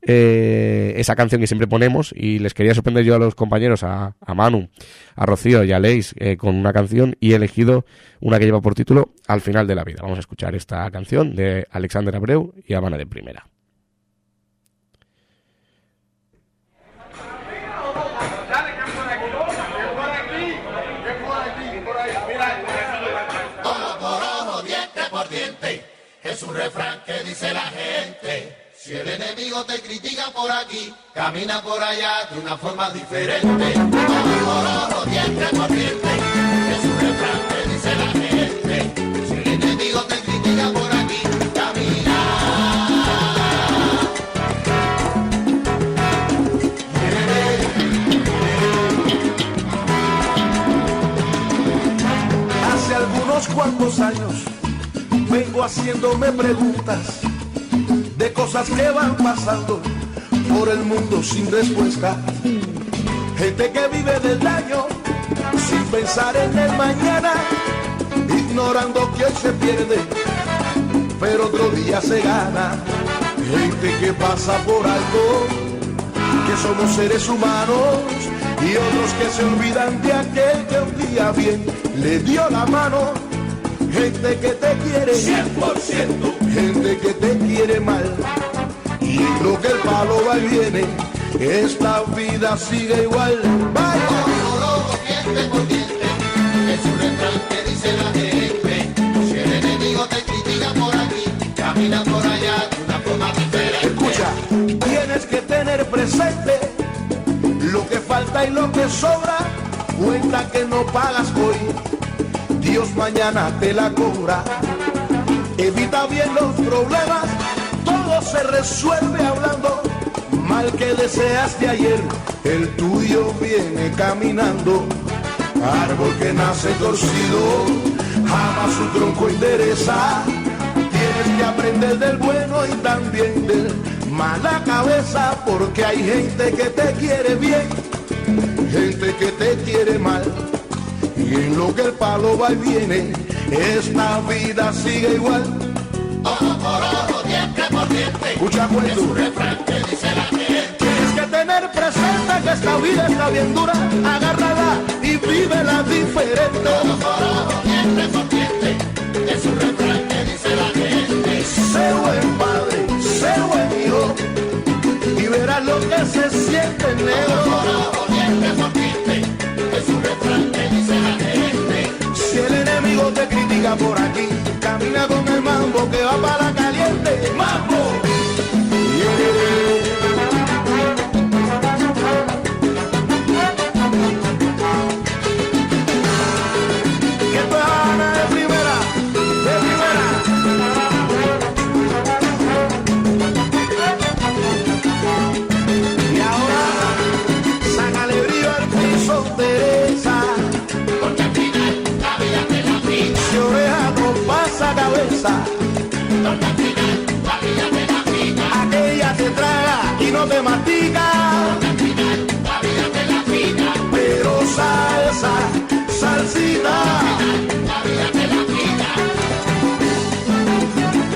esa canción que siempre ponemos, y les quería sorprender yo a los compañeros, a Manu, a Rocío y a Leis, con una canción, y he elegido una que lleva por título Al final de la vida. Vamos a escuchar esta canción de Alexander Abreu y Habana de Primera. Es un refrán que dice la gente: si el enemigo te critica por aquí, camina por allá de una forma diferente. Ojo por ojo, diente por diente. Es un refrán que dice la gente: si el enemigo te critica por aquí, camina. Hace algunos cuantos años vengo haciéndome preguntas de cosas que van pasando por el mundo sin respuesta. Gente que vive del daño sin pensar en el mañana, ignorando que hoy se pierde, pero otro día se gana. Gente que pasa por algo, que somos seres humanos, y otros que se olvidan de aquel que un día bien le dio la mano. Gente que te quiere 100%, gente que te quiere mal, y lo que el palo va y viene, esta vida sigue igual. Vaya, loco, diente por diente, es un refrán que dice la gente: si el enemigo te critica por aquí, camina por allá de una forma diferente. Escucha, tienes que tener presente lo que falta y lo que sobra, cuenta que no pagas hoy, Dios mañana te la cobra. Evita bien los problemas, todo se resuelve hablando. Mal que deseas de ayer, el tuyo viene caminando. Árbol que nace torcido, jamás su tronco endereza. Tienes que aprender del bueno y también del mala cabeza, porque hay gente que te quiere bien, gente que te quiere mal. Y en lo que el palo va y viene, esta vida sigue igual. Ojo por ojo, diente por diente. Escucha cuento. Es un refrán que dice la gente: tienes que tener presente que esta vida está bien dura. Agárrala y vívela diferente. Ojo por ojo, diente por diente. Es un refrán que dice la gente: sé buen padre, sé buen hijo, y verás lo que se siente negro. Ojo por ojo, diente por diente. Es un refrán que dice la gente: si el enemigo te critica por aquí, camina con el mambo que va para la caliente. ¡Mambo! Que esto es Habana de primera, de primera. Y ahora, sácale brillo al piso, Teresa, porque al final la vida te la pida. si oreja no pasa cabeza, porque al final la vida te la pida. aquella te traga y no te mastica, Porque al final la vida te la pida. pero salsa, salsita, La vida te la pida.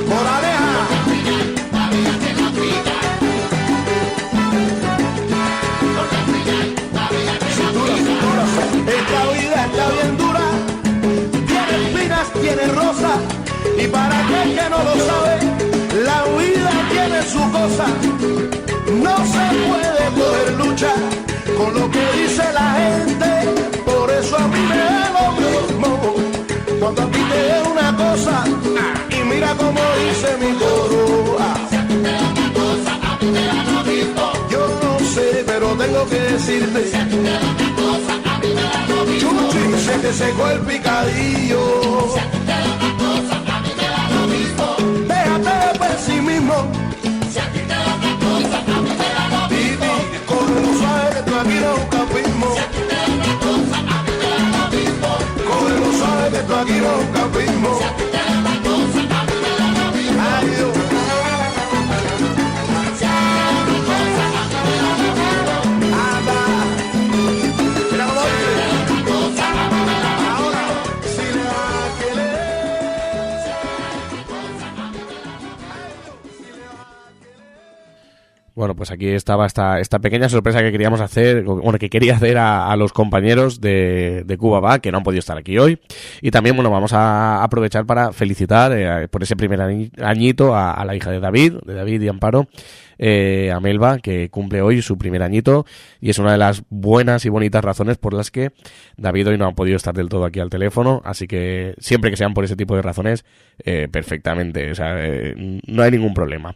moraleja. Al final la vida te la pida. Porque al final la vida te la pida. Esta vida está bien dura, tiene espinas, tiene rosa, y para aquel que no lo sabe, la cosa, no se puede poder luchar con lo que dice la gente, por eso a mí me da lo mismo. Cuando a ti te dé una cosa, y mira como dice mi coro. Si a ti te da una cosa, a mí me da lo mismo. Yo no sé, pero tengo que decirte. Si a ti te da una cosa, a mí me da lo mismo. Chuchi, se te secó el picadillo. Si a ti te da una cosa, a mí me da lo mismo. Déjate de pesimismo. Si a ti te da una cosa, a mí me da lo mismo. Corre, no sabes que tú aquí no escapismo. Si a ti te da una cosa, a mí me da lo mismo. Corre, no sabes que tú aquí no escapismo. Si a ti te da una cosa, a mí me da lo mismo. Ay, Dios. Si a ti te da una cosa, a mí me da lo mismo. Anda. Mira cómo dice. Si a ti te da una cosa, a mí me da lo mismo. Ahora, si le va a querer. Si a ti te da una cosa, a mí me da lo mismo. Bueno, pues aquí estaba esta pequeña sorpresa que queríamos hacer, bueno, que quería hacer a los compañeros de Cuba Va, que no han podido estar aquí hoy. Y también, bueno, vamos a aprovechar para felicitar por ese primer añito a la hija de David y Amparo, a Melba, que cumple hoy su primer añito, y es una de las buenas y bonitas razones por las que David hoy no ha podido estar del todo aquí al teléfono, así que siempre que sean por ese tipo de razones, perfectamente, o sea, no hay ningún problema.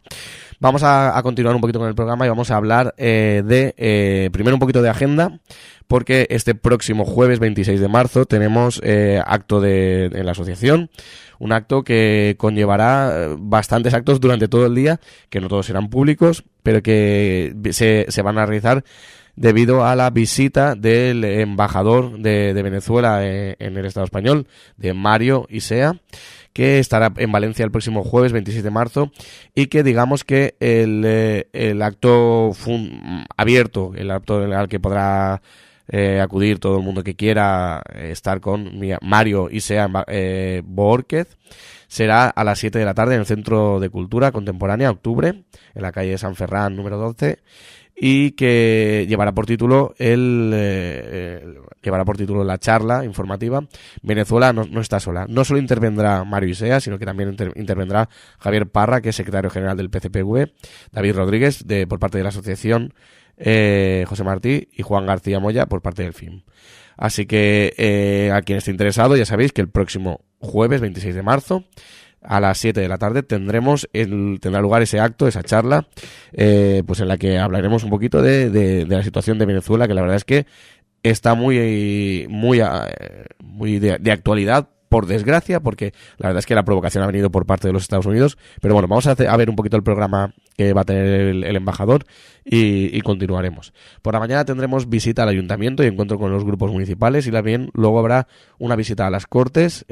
Vamos a continuar un poquito con el programa y vamos a hablar primero un poquito de agenda, porque este próximo jueves 26 de marzo tenemos acto en la asociación, un acto que conllevará bastantes actos durante todo el día, que no todos serán públicos, pero que se van a realizar debido a la visita del embajador de Venezuela en el Estado español, de Mario Isea, que estará en Valencia el próximo jueves 26 de marzo, y que digamos que el acto abierto, el acto al que podrá acudir todo el mundo que quiera estar con Mario Isea Bórquez, será a las 7 de la tarde en el Centro de Cultura Contemporánea Octubre, en la calle San Ferran número 12, y que llevará por título la charla informativa Venezuela no está sola. No solo intervendrá Mario Isea, sino que también intervendrá Javier Parra, que es secretario general del PCPV, David Rodríguez por parte de la asociación, José Martí, y Juan García Moya por parte del FIM. Así que a quien esté interesado, ya sabéis que el próximo jueves 26 de marzo a las 7 de la tarde tendrá lugar ese acto, esa charla, pues en la que hablaremos un poquito de la situación de Venezuela, que la verdad es que está muy de actualidad, por desgracia, porque la verdad es que la provocación ha venido por parte de los Estados Unidos. Pero bueno, vamos a ver un poquito el programa que va a tener el embajador y continuaremos. Por la mañana tendremos visita al ayuntamiento y encuentro con los grupos municipales, y también luego habrá una visita a las Cortes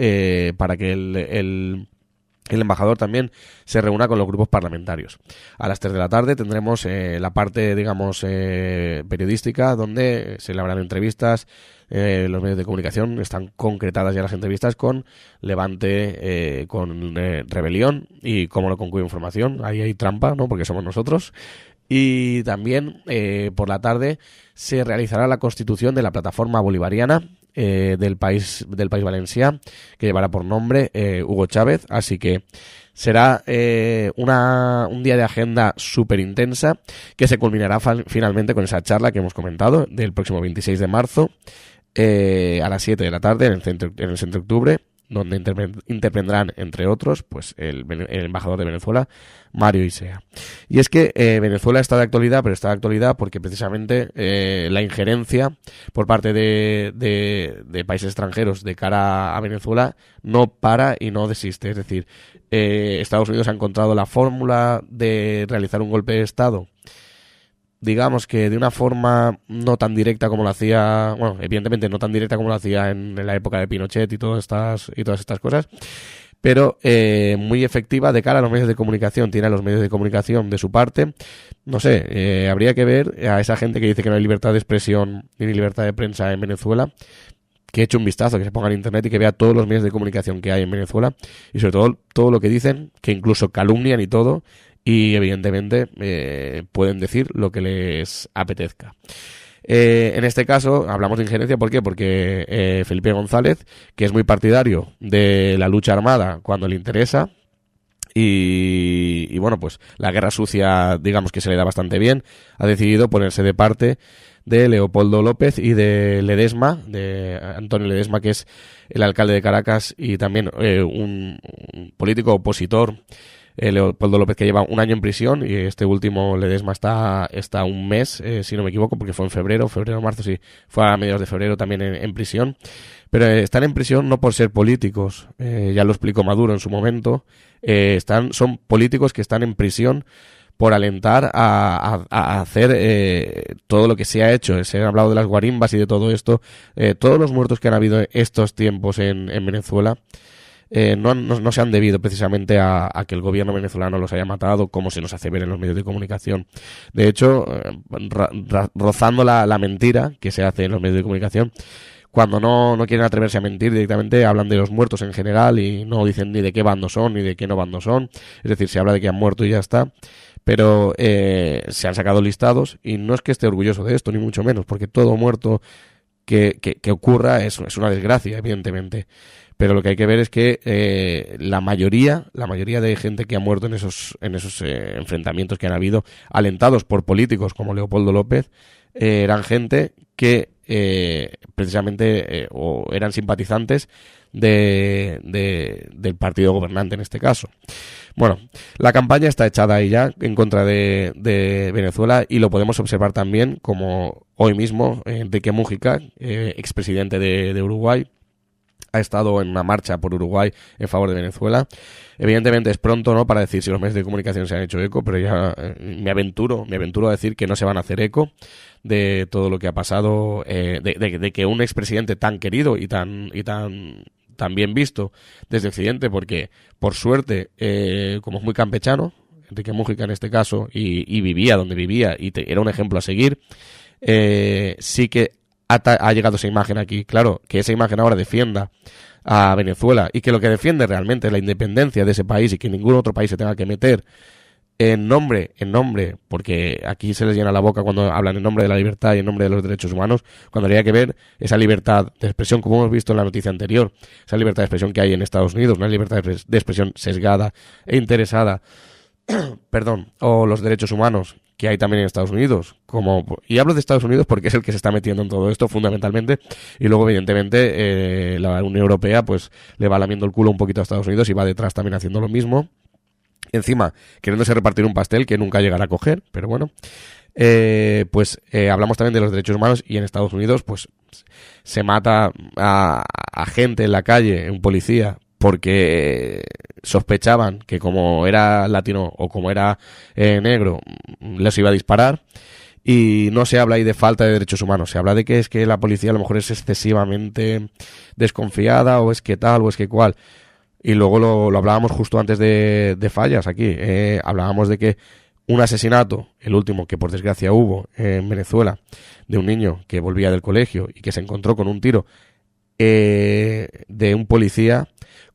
para que el embajador también se reúna con los grupos parlamentarios. A las 3 de la tarde tendremos la parte, digamos, periodística, donde se le habrán entrevistas. Los medios de comunicación están concretadas ya las entrevistas con Levante, con Rebelión y Cómo no, con Cuba Información. Ahí hay trampa, ¿no? Porque somos nosotros. Y también por la tarde se realizará la constitución de la plataforma bolivariana del país valencià, que llevará por nombre Hugo Chávez. Así que será un día de agenda súper intensa, que se culminará finalmente con esa charla que hemos comentado del próximo 26 de marzo a las 7 de la tarde en el Centro Octubre, donde intervendrán, entre otros, pues el embajador de Venezuela, Mario Isea. Y es que Venezuela está de actualidad, pero está de actualidad porque precisamente la injerencia por parte de países extranjeros de cara a Venezuela no para y no desiste. Es decir, Estados Unidos ha encontrado la fórmula de realizar un golpe de Estado, digamos que de una forma no tan directa como lo hacía, bueno, evidentemente no tan directa como lo hacía en la época de Pinochet y todas estas cosas, pero muy efectiva de cara a los medios de comunicación. Tiene a los medios de comunicación de su parte. No sé, habría que ver a esa gente que dice que no hay libertad de expresión ni libertad de prensa en Venezuela, que eche un vistazo, que se ponga en internet y que vea todos los medios de comunicación que hay en Venezuela, y sobre todo lo que dicen, que incluso calumnian y todo. Y evidentemente pueden decir lo que les apetezca. En este caso hablamos de injerencia, ¿por qué? Porque Felipe González, que es muy partidario de la lucha armada cuando le interesa, y y bueno, pues la guerra sucia, digamos que se le da bastante bien, ha decidido ponerse de parte de Leopoldo López y de Ledesma, de Antonio Ledesma, que es el alcalde de Caracas y también un político opositor, Leopoldo López, que lleva un año en prisión, y este último Ledesma está un mes, si no me equivoco, porque fue en febrero, marzo, sí, fue a mediados de febrero también en prisión. Pero están en prisión no por ser políticos, ya lo explicó Maduro en su momento, son políticos que están en prisión por alentar a hacer todo lo que se ha hecho. Se ha hablado de las guarimbas y de todo esto. Todos los muertos que han habido estos tiempos en Venezuela no se han debido precisamente a que el gobierno venezolano los haya matado, como se nos hace ver en los medios de comunicación. De hecho, rozando la mentira que se hace en los medios de comunicación, cuando no quieren atreverse a mentir directamente, hablan de los muertos en general y no dicen ni de qué bando son ni de qué no bando son. Es decir, se habla de que han muerto y ya está. Pero se han sacado listados y no es que esté orgulloso de esto, ni mucho menos, porque todo muerto que ocurra es una desgracia, evidentemente. Pero lo que hay que ver es que la mayoría de gente que ha muerto en esos enfrentamientos que han habido, alentados por políticos como Leopoldo López, eran gente que precisamente o eran simpatizantes del partido gobernante en este caso. Bueno, la campaña está echada ahí ya en contra de Venezuela, y lo podemos observar también como hoy mismo Enrique Mújica, expresidente de Uruguay, ha estado en una marcha por Uruguay en favor de Venezuela. Evidentemente es pronto, ¿no?, para decir si los medios de comunicación se han hecho eco, pero ya me aventuro a decir que no se van a hacer eco de todo lo que ha pasado, de que un expresidente tan querido y tan bien visto desde Occidente, porque por suerte, como es muy campechano, Enrique Mújica en este caso, y vivía donde vivía y era un ejemplo a seguir, sí que ha llegado esa imagen aquí. Claro, que esa imagen ahora defienda a Venezuela y que lo que defiende realmente es la independencia de ese país y que ningún otro país se tenga que meter en nombre, porque aquí se les llena la boca cuando hablan en nombre de la libertad y en nombre de los derechos humanos, cuando habría que ver esa libertad de expresión, como hemos visto en la noticia anterior, esa libertad de expresión que hay en Estados Unidos, una libertad de expresión sesgada e interesada, o los derechos humanos que hay también en Estados Unidos, y hablo de Estados Unidos porque es el que se está metiendo en todo esto fundamentalmente, y luego evidentemente la Unión Europea pues le va lamiendo el culo un poquito a Estados Unidos y va detrás también haciendo lo mismo, encima queriéndose repartir un pastel que nunca llegará a coger, pero bueno. Hablamos también de los derechos humanos, y en Estados Unidos pues se mata a gente en la calle, un policía, porque sospechaban que como era latino o como era negro les iba a disparar, y no se habla ahí de falta de derechos humanos, se habla de que es que la policía a lo mejor es excesivamente desconfiada, o es que tal, o es que cual. Y luego lo hablábamos justo antes de Fallas aquí, hablábamos de que un asesinato, el último que por desgracia hubo en Venezuela, de un niño que volvía del colegio y que se encontró con un tiro de un policía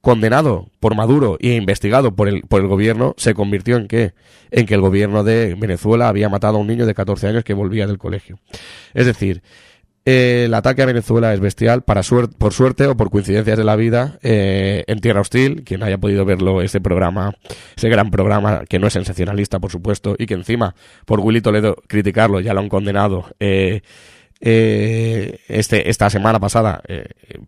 condenado por Maduro e investigado por el gobierno, se convirtió en que el gobierno de Venezuela había matado a un niño de 14 años que volvía del colegio. Es decir, el ataque a Venezuela es bestial, por suerte o por coincidencias de la vida, en Tierra Hostil. Quien haya podido verlo, ese gran programa, que no es sensacionalista, por supuesto, y que encima, por Willy Toledo criticarlo, ya lo han condenado, esta semana pasada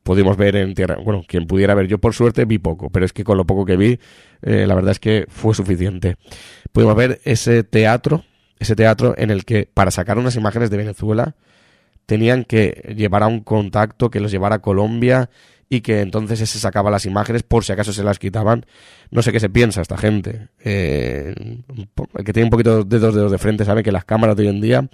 pudimos ver en Tierra, bueno, quien pudiera ver, yo por suerte vi poco, pero es que con lo poco que vi, la verdad es que fue suficiente. Pudimos ver ese teatro en el que para sacar unas imágenes de Venezuela tenían que llevar a un contacto que los llevara a Colombia, y que entonces ese sacaba las imágenes por si acaso se las quitaban. No sé qué se piensa esta gente. El que tiene un poquito de dos dedos de frente sabe que las cámaras de hoy en día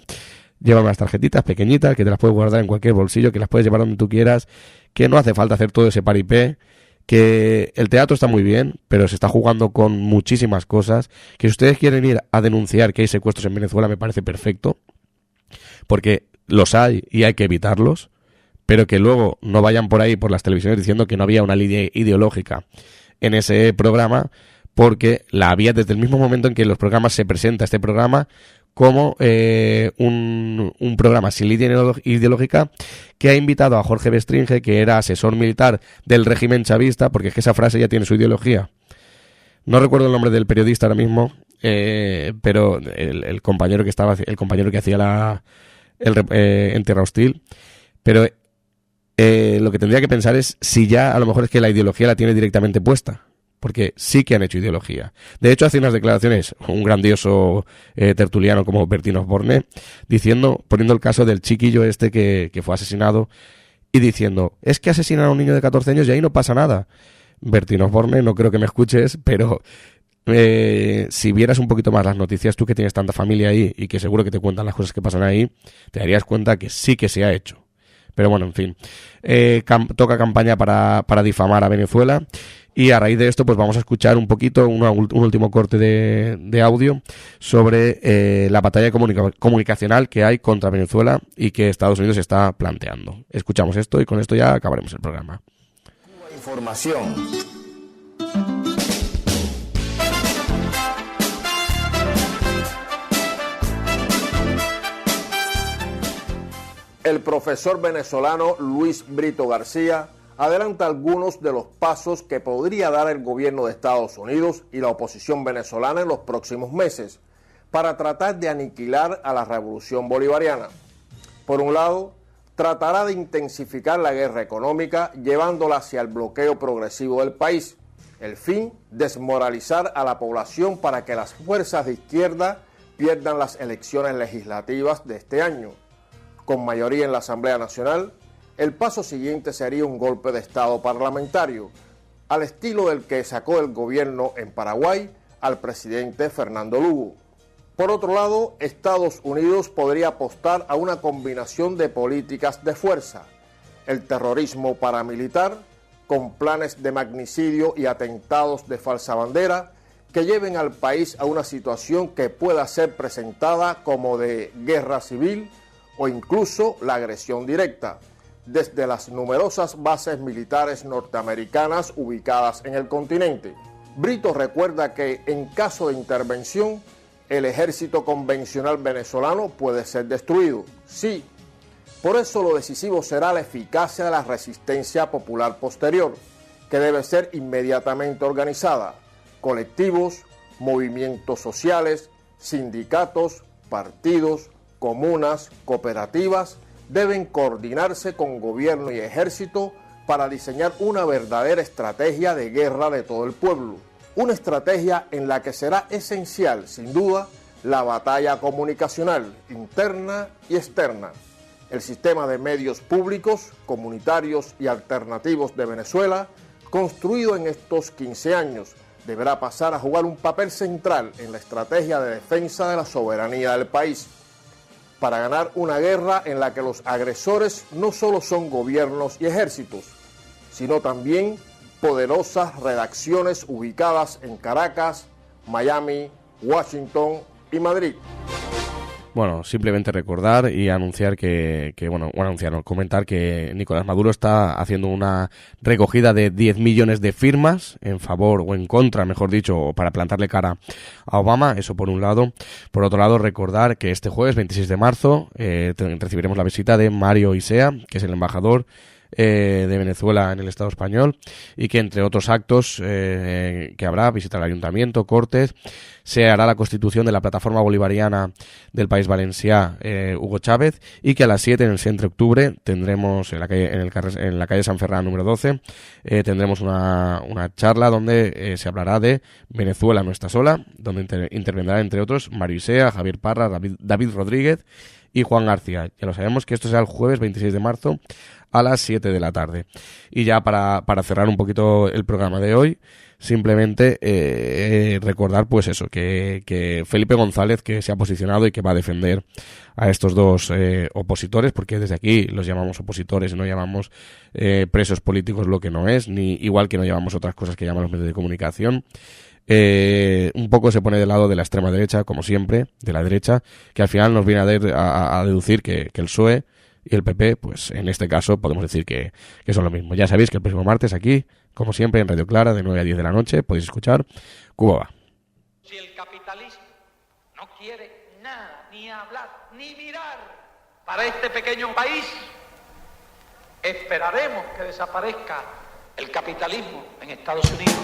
llevan unas tarjetitas pequeñitas que te las puedes guardar en cualquier bolsillo, que las puedes llevar donde tú quieras, que no hace falta hacer todo ese paripé, que el teatro está muy bien, pero se está jugando con muchísimas cosas, que si ustedes quieren ir a denunciar que hay secuestros en Venezuela me parece perfecto, porque los hay y hay que evitarlos, pero que luego no vayan por ahí por las televisiones diciendo que no había una línea ideológica en ese programa, porque la había desde el mismo momento en que en los programas se presenta este programa como un programa sin línea ideológica, que ha invitado a Jorge Bestringe, que era asesor militar del régimen chavista, porque es que esa frase ya tiene su ideología. No recuerdo el nombre del periodista ahora mismo, pero el compañero que hacía en Tierra Hostil, pero lo que tendría que pensar es si ya a lo mejor es que la ideología la tiene directamente puesta, porque sí que han hecho ideología. De hecho, hace unas declaraciones un grandioso tertuliano como Bertín Osborne, poniendo el caso del chiquillo este que fue asesinado y diciendo, es que asesinan a un niño de 14 años y ahí no pasa nada. Bertín Osborne, no creo que me escuches, pero si vieras un poquito más las noticias, tú que tienes tanta familia ahí y que seguro que te cuentan las cosas que pasan ahí, te darías cuenta que sí que se ha hecho. Pero bueno, en fin, toca campaña para difamar a Venezuela, y a raíz de esto pues vamos a escuchar un poquito, un último corte de audio sobre la batalla comunicacional que hay contra Venezuela y que Estados Unidos está planteando. Escuchamos esto y con esto ya acabaremos el programa. Información. El profesor venezolano Luis Brito García adelanta algunos de los pasos que podría dar el gobierno de Estados Unidos y la oposición venezolana en los próximos meses para tratar de aniquilar a la revolución bolivariana. Por un lado, tratará de intensificar la guerra económica llevándola hacia el bloqueo progresivo del país. El fin, desmoralizar a la población para que las fuerzas de izquierda pierdan las elecciones legislativas de este año. Con mayoría en la Asamblea Nacional, el paso siguiente sería un golpe de Estado parlamentario, al estilo del que sacó el gobierno en Paraguay al presidente Fernando Lugo. Por otro lado, Estados Unidos podría apostar a una combinación de políticas de fuerza, el terrorismo paramilitar, con planes de magnicidio y atentados de falsa bandera, que lleven al país a una situación que pueda ser presentada como de guerra civil o incluso la agresión directa, desde las numerosas bases militares norteamericanas ubicadas en el continente. Brito recuerda que en caso de intervención, el ejército convencional venezolano puede ser destruido, sí. Por eso lo decisivo será la eficacia de la resistencia popular posterior, que debe ser inmediatamente organizada. Colectivos, movimientos sociales, sindicatos, partidos, comunas, cooperativas, deben coordinarse con gobierno y ejército para diseñar una verdadera estrategia de guerra de todo el pueblo. Una estrategia en la que será esencial, sin duda, la batalla comunicacional interna y externa. El sistema de medios públicos, comunitarios y alternativos de Venezuela, construido en estos 15 años, deberá pasar a jugar un papel central en la estrategia de defensa de la soberanía del país, para ganar una guerra en la que los agresores no solo son gobiernos y ejércitos, sino también poderosas redacciones ubicadas en Caracas, Miami, Washington y Madrid. Bueno, simplemente recordar y anunciar comentar que Nicolás Maduro está haciendo una recogida de 10 millones de firmas en favor o en contra, mejor dicho, para plantarle cara a Obama, eso por un lado. Por otro lado, recordar que este jueves, 26 de marzo, recibiremos la visita de Mario Isea, que es el embajador de Venezuela en el Estado español, y que entre otros actos que habrá, visita al ayuntamiento, Cortes, se hará la constitución de la plataforma bolivariana del País Valencià, Hugo Chávez, y que a las 7 en el Centre Octubre tendremos en la calle San Ferran número 12 tendremos una charla donde se hablará de Venezuela no está sola, donde intervendrá entre otros Mario Isea, Javier Parra, David Rodríguez y Juan García. Ya lo sabemos que esto será el jueves 26 de marzo a las 7 de la tarde. Y ya para cerrar un poquito el programa de hoy, simplemente recordar pues eso, que Felipe González, que se ha posicionado y que va a defender a estos dos opositores, porque desde aquí los llamamos opositores y no llamamos presos políticos lo que no es, ni igual que no llamamos otras cosas que llaman los medios de comunicación. Un poco se pone del lado de la extrema derecha, como siempre, de la derecha, que al final nos viene a deducir que el PSOE y el PP, pues en este caso podemos decir que son lo mismo. Ya sabéis que el próximo martes aquí, como siempre, en Radio Clara, de 9 a 10 de la noche, podéis escuchar Cuba Va. Si el capitalismo no quiere nada, ni hablar, ni mirar para este pequeño país, esperaremos que desaparezca el capitalismo en Estados Unidos.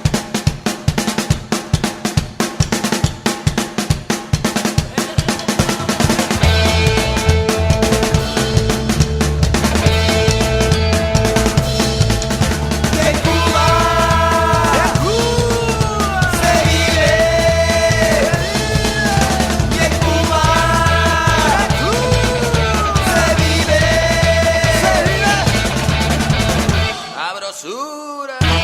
basura.